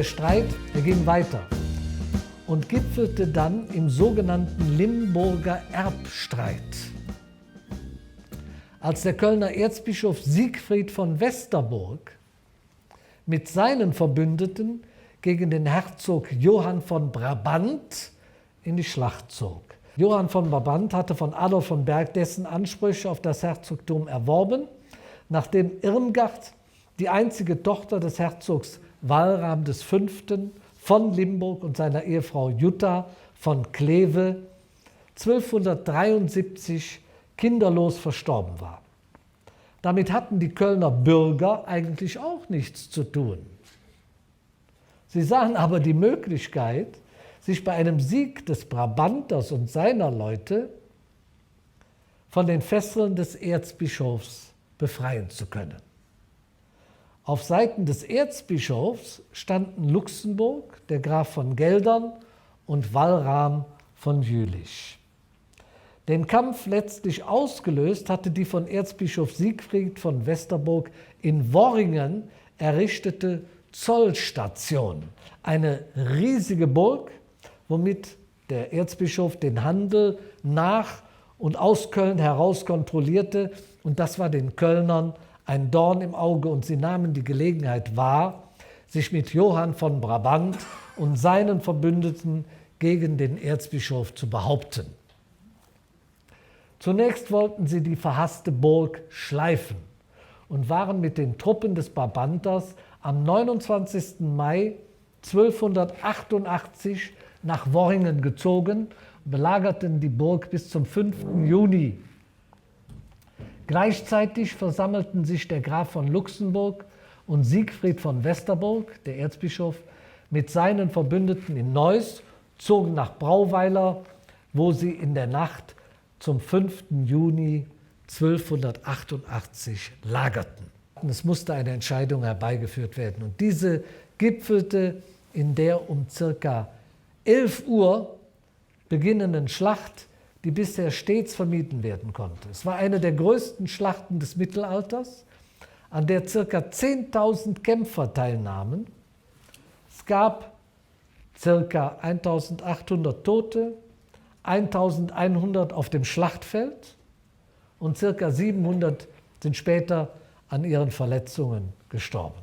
der Streit, der ging weiter und gipfelte dann im sogenannten Limburger Erbstreit. Als der Kölner Erzbischof Siegfried von Westerburg mit seinen Verbündeten gegen den Herzog Johann von Brabant in die Schlacht zog. Johann von Brabant hatte von Adolf von Berg dessen Ansprüche auf das Herzogtum erworben, nachdem Irmgard, die einzige Tochter des Herzogs Walram V. von Limburg und seiner Ehefrau Jutta von Kleve 1273 kinderlos verstorben war. Damit hatten die Kölner Bürger eigentlich auch nichts zu tun. Sie sahen aber die Möglichkeit, sich bei einem Sieg des Brabanters und seiner Leute von den Fesseln des Erzbischofs befreien zu können. Auf Seiten des Erzbischofs standen Luxemburg, der Graf von Geldern und Walram von Jülich. Den Kampf letztlich ausgelöst hatte die von Erzbischof Siegfried von Westerburg in Worringen errichtete Zollstation, eine riesige Burg, womit der Erzbischof den Handel nach und aus Köln heraus kontrollierte. Und das war den Kölnern ein Dorn im Auge und sie nahmen die Gelegenheit wahr, sich mit Johann von Brabant und seinen Verbündeten gegen den Erzbischof zu behaupten. Zunächst wollten sie die verhasste Burg schleifen und waren mit den Truppen des Brabanters am 29. Mai 1288 nach Worringen gezogen und belagerten die Burg bis zum 5. Juni. Gleichzeitig versammelten sich der Graf von Luxemburg und Siegfried von Westerburg, der Erzbischof, mit seinen Verbündeten in Neuss, zogen nach Brauweiler, wo sie in der Nacht zum 5. Juni 1288 lagerten. Es musste eine Entscheidung herbeigeführt werden und diese gipfelte in der um ca. 11 Uhr beginnenden Schlacht, die bisher stets vermieden werden konnte. Es war eine der größten Schlachten des Mittelalters, an der ca. 10.000 Kämpfer teilnahmen. Es gab ca. 1.800 Tote, 1.100 auf dem Schlachtfeld und ca. 700 sind später an ihren Verletzungen gestorben.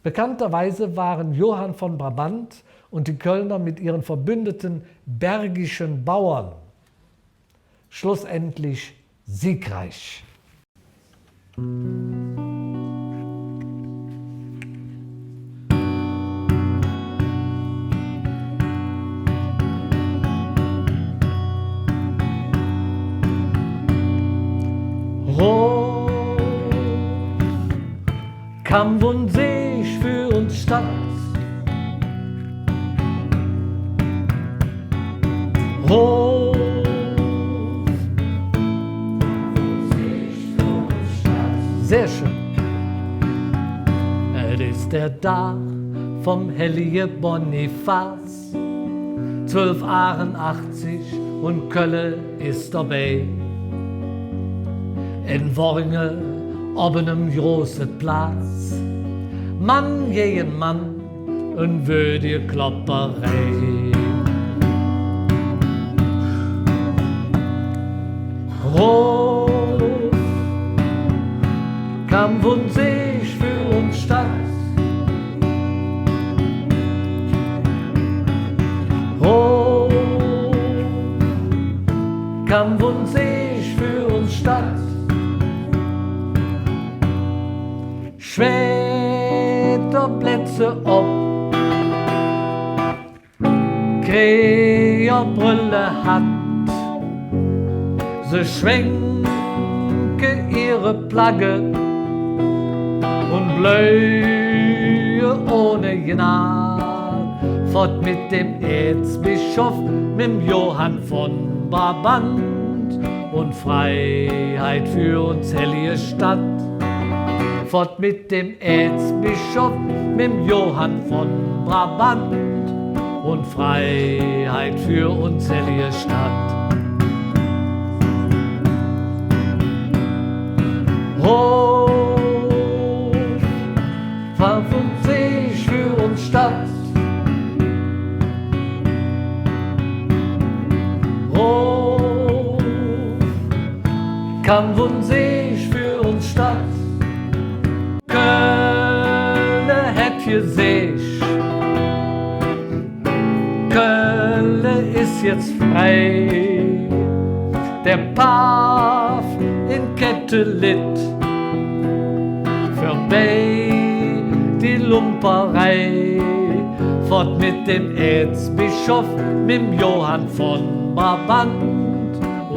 Bekannterweise waren Johann von Brabant und die Kölner mit ihren verbündeten bergischen Bauern schlussendlich siegreich. Hoch Kampf und Sieg für uns stand, hoch sehr schön. Es ist der Tag vom heilige Bonifaz, 1288 und Kölle ist dabei. In Worringen oben im großen Platz, Mann gegen Mann und würdige Klopperei. Hoch Kampf und Sieg für uns stand, hoch Kampf und Sieg für uns stand. Schwederplätze ob, Kräherbrille hat, sie schwenke ihre Plagge und Blöhe ohne Gnad, fort mit dem Erzbischof, mit dem Johann von Brabant und Freiheit für uns heilige Stadt. Fort mit dem Erzbischof, mit dem Johann von Brabant und Freiheit für uns heilige Stadt. Hoch, 55 für uns Stadt. Kanton sich für uns Stadt. Köln hätt hier sich. Köln ist jetzt frei. Der Paf in Kette litt. Vorbei die Lumperei. Fort mit dem Erzbischof, mit dem Johann von Brabant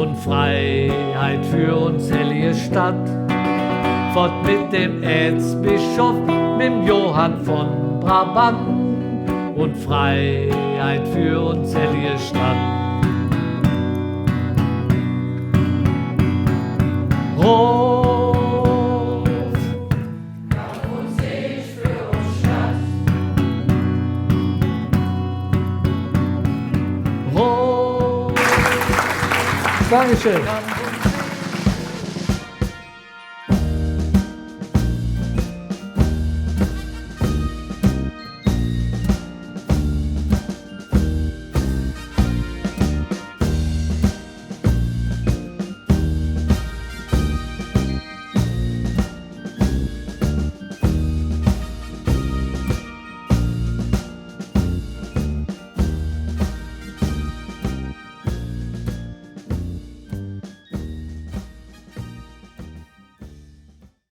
und Freiheit für uns hellige Stadt. Fort mit dem Erzbischof, mit dem Johann von Brabant und Freiheit für uns hellige Stadt. Dankeschön.